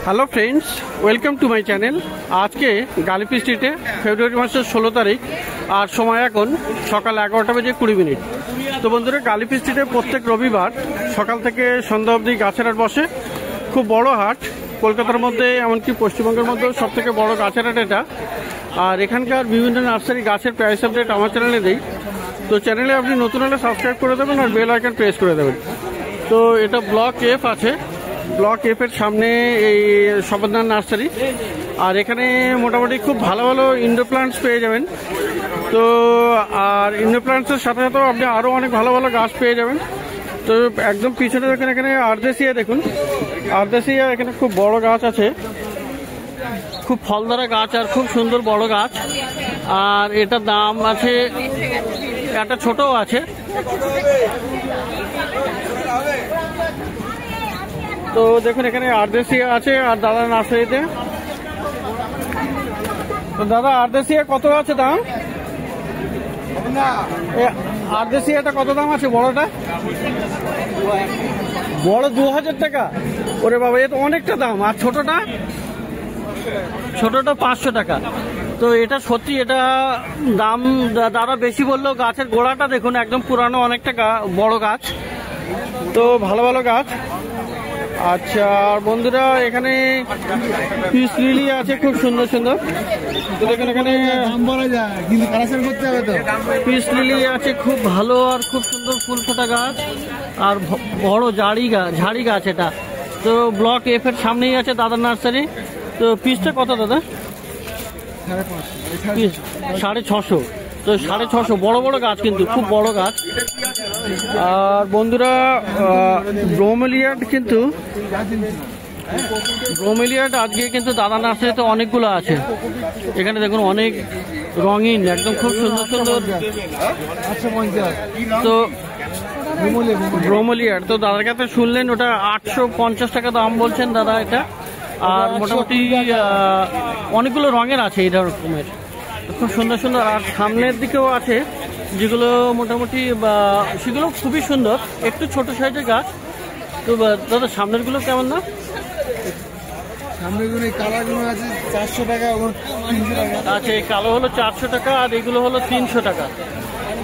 Hello friends, welcome to my channel. আজকে গালিপি স্ট্রিটে ফেব্রুয়ারি মাসের 16 তারিখ আর সময় এখন সকাল 11টা বেজে 20 মিনিট। তো বন্ধুরা, গালিপি স্ট্রিটে প্রত্যেক রবিবার সকাল থেকে সন্ধ্যা অবধি গাছের হাট বসে। খুব বড় হাট, কলকাতার মধ্যে এমনকি পশ্চিমবঙ্গের মধ্যেও সব থেকে বড় গাছের হাট এটা। আর এখানকার বিভিন্ন নার্সারি গাছের প্রাইস আপডেট আমার চ্যানেলে দিই। তো চ্যানেলে আপনি নতুন হলে সাবস্ক্রাইব করে দেবেন আর বেল আইকন প্রেস করে দেবেন। তো এটা ব্লক এফ আছে, ব্লক এফ এর সামনে এই সবরদান নার্সারি। আর এখানে মোটামুটি খুব ভালো ভালো ইনডোর প্লান্টস পেয়ে যাবেন। তো আর ইনডোর প্লান্টসের সাথে সাথেও আপনি আরও অনেক ভালো ভালো গাছ পেয়ে যাবেন। তো একদম পিছনে দেখুন, এখানে আর্দেশিয়া দেখুন, আর্দেশিয়া এখানে খুব বড় গাছ আছে, খুব ফলদারা গাছ আর খুব সুন্দর বড় গাছ। আর এটার দাম আছে, একটা ছোটও আছে। তো দেখুন এখানে আর্দেশিয়া আছে আর দাদা নার্সারিতে। তো দাদা, আর্দেশিয়া কত আছে দাম? আর্দেশিয়াটা কত দাম আছে বড়টা? বড় 2000 টাকা। ওরে বাবা, এ তো অনেকটা দাম। আর ছোটটা? ছোটটা 500 টাকা। তো এটা সত্যি, এটা দাম দাদা বেশি বললেও গাছের গোড়াটা দেখুন একদম পুরানো, অনেকটা বড় গাছ। তো ভালো ভালো গাছ। আচ্ছা, আর বন্ধুরা এখানে পিস লিলি আছে খুব সুন্দর সুন্দর। তো দেখুন এখানে পিস লিলি আছে খুব ভালো আর খুব সুন্দর ফুল ফোটা গাছ আর বড় ঝাড়ি গাছ এটা। তো ব্লক এফ এর সামনেই আছে দাদার নার্সারি। তো পিসটা কত দাদা? 650। তো 650 বড় বড় গাছ, কিন্তু খুব বড় গাছ। আর বন্ধুরা, ব্রোমেলিয়াড আজকে কিন্তু দাদা নার্সারিতে অনেকগুলো আছে। এখানে দেখুন অনেক রঙিন, একদম খুব সুন্দর সুন্দর। তো ব্রোমেলিয়াড, তো দাদার কাছে শুনলেন ওটা 850 টাকা দাম বলছেন দাদা এটা। আর মোটামুটি অনেকগুলো রঙের আছে এই রকমের, খুব সুন্দর সুন্দর। আর সামনের দিকেও আছে যেগুলো মোটামুটি সেগুলো খুবই সুন্দর, একটু ছোট সাইজের গাছ। তো দাদা সামনের গুলো কেমন না? সামনেগুলো কালারগুলো আছে 400 টাকা, 300 টাকা। আচ্ছা, এই কালো হলো 400 টাকা আর এগুলো হলো 300 টাকা।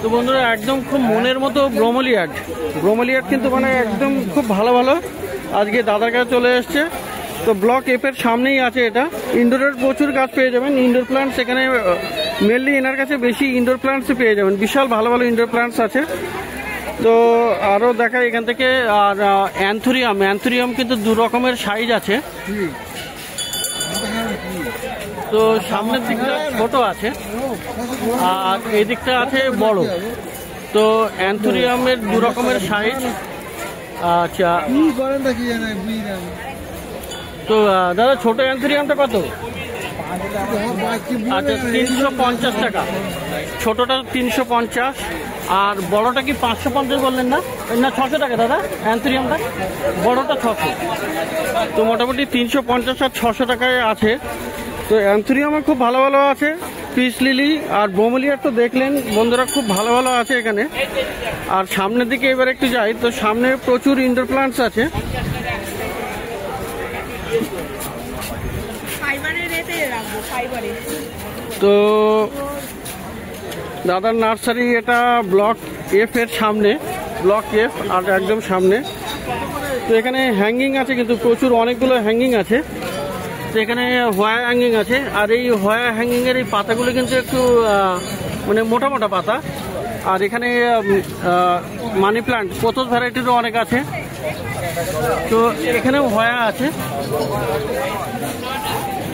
তো বন্ধুরা একদম খুব মনের মতো ব্রোমেলিয়াড কিন্তু মানে একদম খুব ভালো ভালো আজকে দাদার কাছে চলে এসছে। তো ব্লক এফ এর সামনেই আছে এটা। ইনডোরের প্রচুর গাছ পেয়ে যাবেন, ইনডোর প্লান্টস এখানে মেনলি এনার কাছে বেশি ইনডোর প্লান্টসই পেয়ে যাবেন। বিশাল ভালো ভালো ইনডোর প্লান্টস আছে। তো আরও দেখাই এখান থেকে। আর অ্যান্থুরিয়াম কিন্তু 2 রকমের সাইজ আছে। তো সামনের দিকটা ছোট আছে আর এই দিকটা আছে বড়। তো অ্যান্থুরিয়ামের 2 রকমের সাইজ। আচ্ছা, তো দাদা ছোট অ্যান্থুরিয়ামটা কত? আচ্ছা, 350 টাকা। ছোটটা 350 আর বড়টা কি 550 বললেন না? 600 টাকা দাদা অ্যান্থুরিয়ামটা, বড়টা 600। তো মোটামুটি 350 আর 600 টাকায় আছে। তো অ্যান্থুরিয়ামও খুব ভালো ভালো আছে, পিস লিলি আর ব্রোমেলিয়াড তো দেখলেন বন্ধুরা, খুব ভালো ভালো আছে এখানে। আর সামনের দিকে এবার একটু যাই, তো সামনে প্রচুর ইনডোর প্লান্টস আছে। তো দাদার নার্সারি এটা ব্লক এফ এর সামনে, ব্লক এফ আর একদম সামনে। তো এখানে হ্যাঙ্গিং আছে কিন্তু প্রচুর, অনেকগুলো হ্যাঙ্গিং আছে। তো এখানে হোয়া হ্যাঙ্গিং আছে। আর এই হোয়া হ্যাঙ্গিং এর এই পাতাগুলো কিন্তু একটু মানে মোটা মোটা পাতা। আর এখানে মানি প্লান্ট পোথোস ভ্যারাইটিরও অনেক আছে। তো এখানেও হোয়া আছে।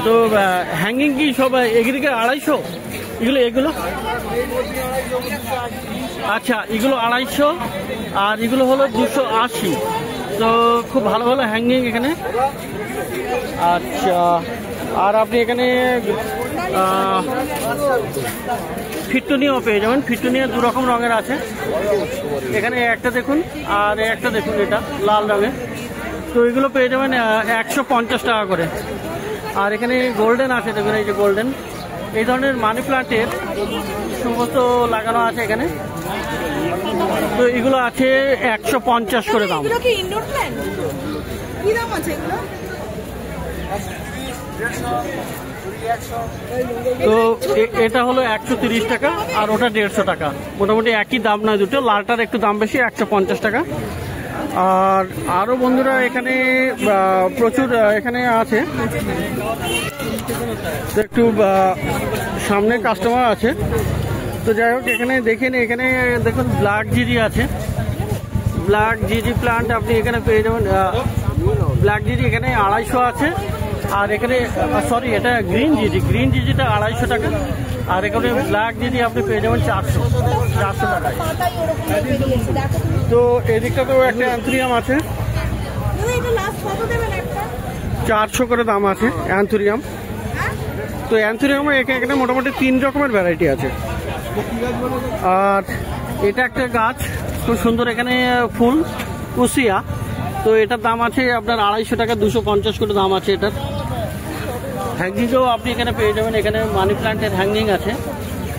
তো হ্যাঙ্গিং কি সব এদিকে 250? এগুলো আচ্ছা, এগুলো 250 আর এগুলো হলো 280। তো খুব ভালো ভালো হ্যাঙ্গিং এখানে। আচ্ছা, আর আপনি এখানে ফিটুনিয়াও পেয়ে যাবেন। ফিটুনিয়া 2 রকম রঙের আছে। এখানে একটা দেখুন আর একটা দেখুন, এটা লাল রঙের। তো এগুলো পেয়ে যাবেন 150 টাকা করে। আর এখানে গোল্ডেন আছে, দেখুন এই যে গোল্ডেন, এই ধরনের মানি প্লান্টের সমস্ত লাগানো আছে এখানে। তো এগুলো আছে 150 করে দাম। তো এটা হলো 130 টাকা আর ওটা 150 টাকা, মোটামুটি একই দাম নয় দুটো, লালটার একটু দাম বেশি 150 টাকা। আর আরও বন্ধুরা এখানে প্রচুর এখানে আছে, তো একটু সামনে কাস্টমার আছে। তো যাই হোক এখানে দেখেন, এখানে দেখুন ব্ল্যাক জিজি আছে, ব্ল্যাক জিজি প্লান্ট আপনি এখানে পেয়ে যাবেন। ব্ল্যাক জিজি এখানে 250 আছে, আর এখানে সরি এটা গ্রিন জিজি, গ্রিন জিজিটা 250 টাকা, আর এখানে ব্ল্যাক জিজি আপনি পেয়ে যাবেন 400 টাকায়। তো এদিকটা তো একটা অ্যান্থুরিয়াম আছে, 400 করে দাম আছে অ্যান্থুরিয়াম। তো অ্যান্থুরিয়াম এখানে মোটামুটি 3 রকমের ভ্যারাইটি আছে। আর এটা একটা গাছ খুব সুন্দর, এখানে ফুল কুশিয়া, তো এটার দাম আছে আপনার 250 টাকা, 250 করে দাম আছে এটার। হ্যাঙ্গিংও আপনি এখানে পেয়ে যাবেন, এখানে মানি প্ল্যান্টের হ্যাঙ্গিং আছে,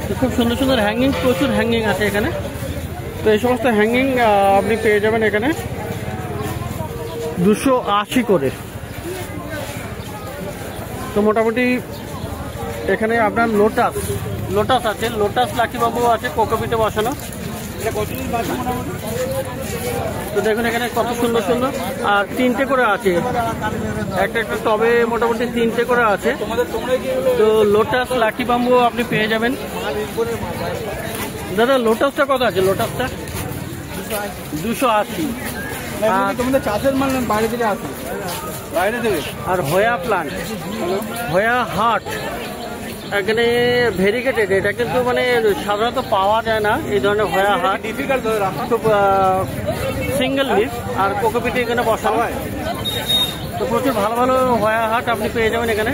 তো খুব সুন্দর সুন্দর হ্যাঙ্গিং, প্রচুর হ্যাঙ্গিং আছে এখানে। তো এই সমস্ত হ্যাঙ্গিং আপনি পেয়ে যাবেন এখানে 280 করে। তো মোটামুটি এখানে আপনার লোটাস আছে, লোটাস লাকি বাবু আছে কোকোপিটে বসানো। তো দেখুন এখানে কত সুন্দর সুন্দর, আর 3টে করে আছে, একটা একটা টবে মোটামুটি 3টে করে আছে। তো লোটাস লাকি বাম্বু আপনি পেয়ে যাবেন। দাদা লোটাসটা কত আছে? লোটাসটা 280। আর তোমাদের চাষের মাল বাইরে থেকে আসে, বাইরে থেকে। আর হোয়া প্লান্ট, হোয়া হার্ট এখানে ভেরিগেটেড, এটা কিন্তু মানে সাধারণত পাওয়া যায় না এই ধরনের হোয়া হার্ট, ডিফিকাল্ট খুব সিঙ্গেল লিফ, আর কোকোপিটে এখানে বসানো হয়। তো প্রচুর ভালো ভালো হোয়া হার্ট আপনি পেয়ে যাবেন এখানে।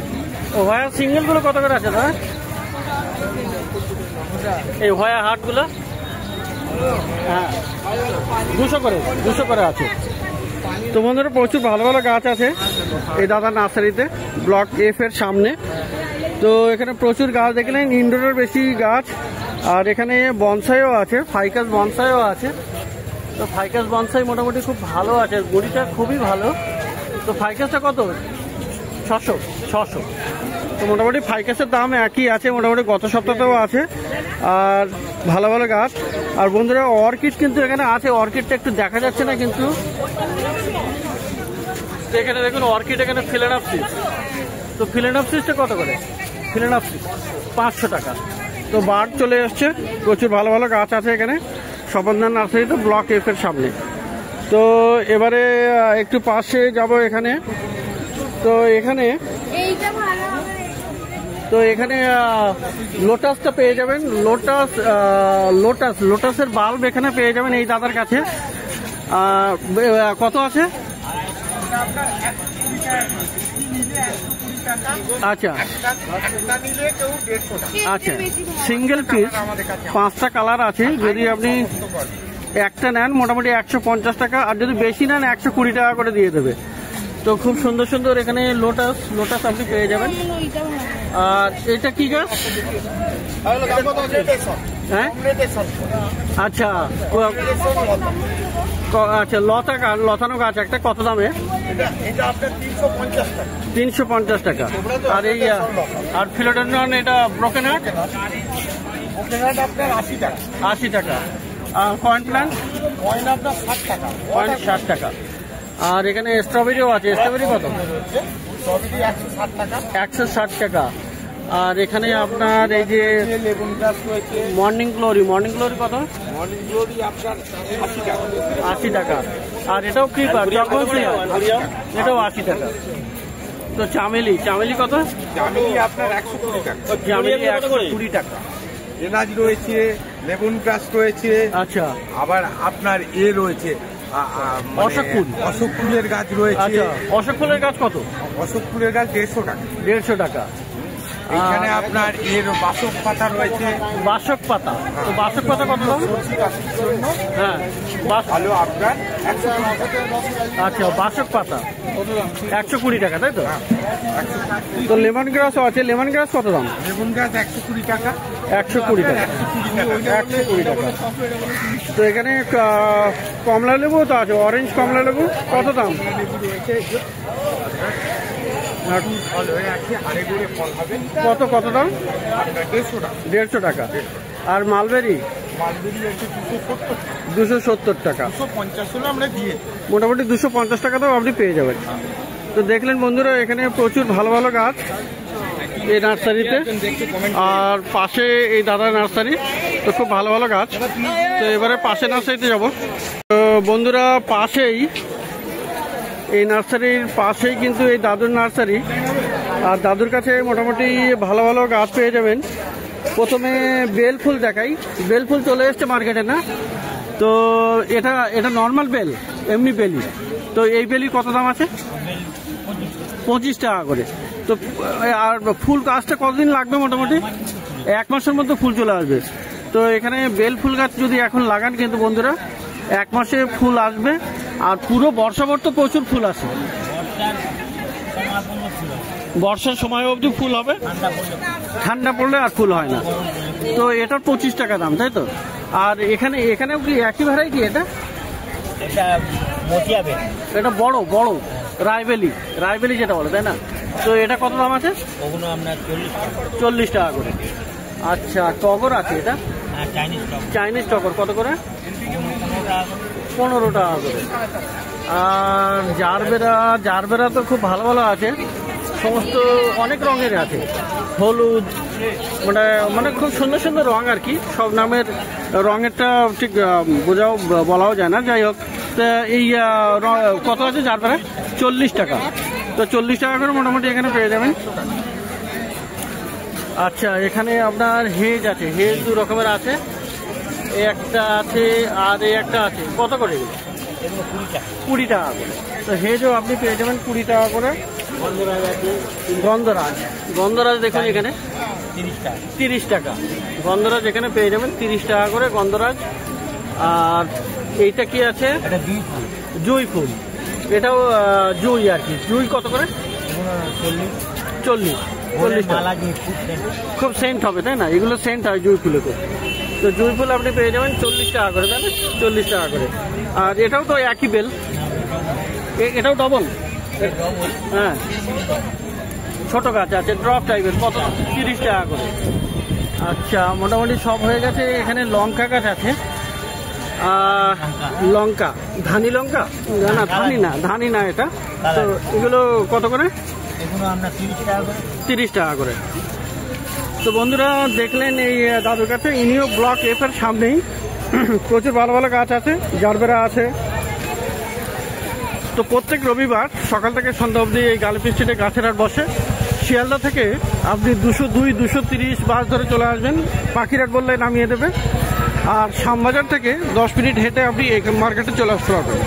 হোয়া সিঙ্গেলগুলো কত করে আছে দাদা? এই হোয়া হার্টগুলো হ্যাঁ 200 করে আছে। তো বন্ধুরা প্রচুর ভালো ভালো গাছ আছে এই দাদা নার্সারিতে, ব্লক এফ এর সামনে। তো এখানে প্রচুর গাছ দেখলেন, ইনডোরের বেশি গাছ, আর এখানে বনসাইও আছে, ফাইকাস বনসাইও আছে। তো ফাইকাস বনসাই মোটামুটি খুব ভালো আছে, গুড়িটা খুবই ভালো। তো ফাইকাসটা কত? 600। তো মোটামুটি ফাইকাসের দাম একই আছে, মোটামুটি গত সপ্তাহতেও আছে। আর ভালো ভালো গাছ। আর বন্ধুরা অর্কিড কিন্তু এখানে আছে, অর্কিডটা একটু দেখা যাচ্ছে না কিন্তু এখানে দেখুন অর্কিড, এখানে ফিলেনাপসিস। তো ফিলেনাপসিসটা কত করে? ফিলেনাপসিস 500 টাকা। তো বার্ড চলে এসছে, প্রচুর ভালো ভালো গাছ আছে এখানে স্বপনদার নার্সারিতে, ব্লক এফ এর সামনে। তো এবারে একটু পাশে যাব এখানে। তো এখানে লোটাসটা পেয়ে যাবেন, লোটাসের বাল্ব এখানে পেয়ে যাবেন এই দাদার কাছে। কত আছে? আচ্ছা আচ্ছা, সিঙ্গেল পিস 5টা কালার আছে। যদি আপনি একটা নেন মোটামুটি 150 টাকা, আর যদি বেশি নেন 120 টাকা করে দিয়ে দেবে। তো খুব সুন্দর সুন্দর এখানে লোটাস আপনি পেয়ে যাবেন। আর এটা কি গাছ? হ্যাঁ আচ্ছা আচ্ছা, লতানো গাছ একটা, কত দামে? 350 টাকা। আর এই আর ফিলোডেন্ড্রন এটা ব্রোকেন হার্ট আপনার 80 টাকা। আর কয়েন প্ল্যান্ট আপনার 60 টাকা। 60 টাকা। আর এখানে স্ট্রবেরিও আছে, স্ট্রবেরি কত? 160 টাকা। আর এখানে আপনার এই যে মর্নিং গ্লোরি কত? মর্নিং গ্লোরি আপনার 80 টাকা। আর এটাও ক্রিপার, এটাও 80 টাকা। তো চামেলি কত? চামেলি আপনার 120 টাকা। চামেলি 120 টাকা। এনাজ রয়েছে, লেমন গ্রাস রয়েছে, আচ্ছা, আবার আপনার রয়েছে অশোক ফুলের গাছ রয়েছে। অশোক ফুলের গাছ কত? অশোক ফুলের গাছ 150 টাকা। 150 টাকা। এখানে আপনার বাসক পাতা রয়েছে। বাসক পাতা, তো বাসক পাতা কত দাম? হ্যাঁ ভালো আপনার 120 টাকা। আচ্ছা, বাসক পাতা 120 টাকা, তাই তো? তো লেমন গ্রাসও আছে, লেমন গ্রাস কত দাম? লেমন গ্রাস 120 টাকা। 120 টাকা। 120 টাকা। তো এখানে কমলা লেবু তো আছে, অরেঞ্জ কমলা লেবু কত দাম? আর ফল হয়ে আছে, হাড়ে গুড়ে ফল হবে। কত কত দাম? আপনার 150 টাকা। 150 টাকা। আর মালবেরি? মালবেরি আছে 270 টাকা। 270 টাকা। 250 হলে আমরা দিয়ে মোটামুটি 250 টাকাতেও আপনি পেয়ে যাবেন। তো দেখলেন বন্ধুরা, এখানে প্রচুর ভালো ভালো গাছ এই নার্সারিতে, আর পাশে এই দাদা নার্সারি, তো খুব ভালো ভালো গাছ। তো এবারে পাশে নার্সারিতে যাব। তো বন্ধুরা, পাশেই এই নার্সারির পাশেই কিন্তু এই দাদুর নার্সারি, আর দাদুর কাছে মোটামুটি ভালো ভালো গাছ পেয়ে যাবেন। প্রথমে বেল ফুল দেখাই। বেল ফুল চলে এসছে মার্কেটে না? তো এটা নর্মাল বেল, এমনি বেলি। তো এই বেলি কত দাম আছে? 25 টাকা করে। তো আর ফুল গাছটা কতদিন লাগবে? মোটামুটি 1 মাসের মধ্যে ফুল চলে আসবে। তো এখানে বেল ফুল গাছ যদি এখন লাগান কিন্তু বন্ধুরা 1 মাসে ফুল আসবে, আর পুরো বর্ষাভর তো প্রচুর ফুল আসে। বর্ষার সময় অবধি ফুল হবে, ঠান্ডা পড়লে আর ফুল হয় না। তো এটার 25 টাকা দাম, তাই তো? আর এখানেও কি একই ভ্যারাইটি? এটা বড় বড় রায়বেলি যেটা বলে, তাই না? তো এটা কত দাম আছে? ওগুলো আপনার 40 টাকা করে। আচ্ছা, টগর আছে? এটা চাইনিজ টগর কত করে? 15 টাকা করে। আর জারবেরা তো খুব ভালো ভালো আছে, সমস্ত অনেক রঙের আছে, হলুদ, মানে খুব সুন্দর সুন্দর রং আর কি। সব নামের রঙেরটা ঠিক বলাও যায় না। যাই হোক, এই কত আছে জারবেরা? 40 টাকা। তো 40 টাকা করে মোটামুটি এখানে পেয়ে যাবেন। আচ্ছা, এখানে আপনার হেজ আছে, হেজ 2 রকমের আছে, একটা আছে আর এই একটা আছে। কত করে? 20 টাকা করে। তো হেজও আপনি পেয়ে যাবেন 20 টাকা করে। গন্ধরাজ দেখুন এখানে 30 টাকা। গন্ধরাজ এখানে পেয়ে যাবেন 30 টাকা করে গন্ধরাজ। আর এইটা কি আছে? জুঁই ফুল। এটাও জুঁই আর কি। জুঁই কত করে? 40 টাকা। খুব সেন্ট হবে, তাই না? এগুলো সেন্ট হয় জুঁই ফুলে। তো জুঁই ফুল আপনি পেয়ে যাবেন 40 টাকা করে, তাই না? 40 টাকা করে। আর এটাও তো একই বেল, এটাও ডবল। হ্যাঁ, ছোট গাছ আছে, ড্রপ টাইপের। কত? 30 টাকা করে। আচ্ছা, মোটামুটি সব হয়ে গেছে। এখানে লঙ্কা গাছ আছে, লঙ্কা, ধানি লঙ্কা না, ধানি না এটা। তো এগুলো কত করে? 30 টাকা করে। তো বন্ধুরা, দেখলেন এই দাদুর কাছে, ইনিও ব্লক এফ এর সামনেই। প্রচুর ভালো ভালো গাছ আছে, জারবেরা আছে। তো প্রত্যেক রবিবার সকাল থেকে সন্ধ্যা অবধি এই গালিপি স্ট্রিটে গাছের হাট বসে। শিয়ালদা থেকে আপনি 202, 230 বাস ধরে চলে আসবেন, পাখিরহাট বললে নামিয়ে দেবে। আর শ্যামবাজার থেকে 10 মিনিট হেঁটে আপনি এই মার্কেটে চলে আসতে পারবেন।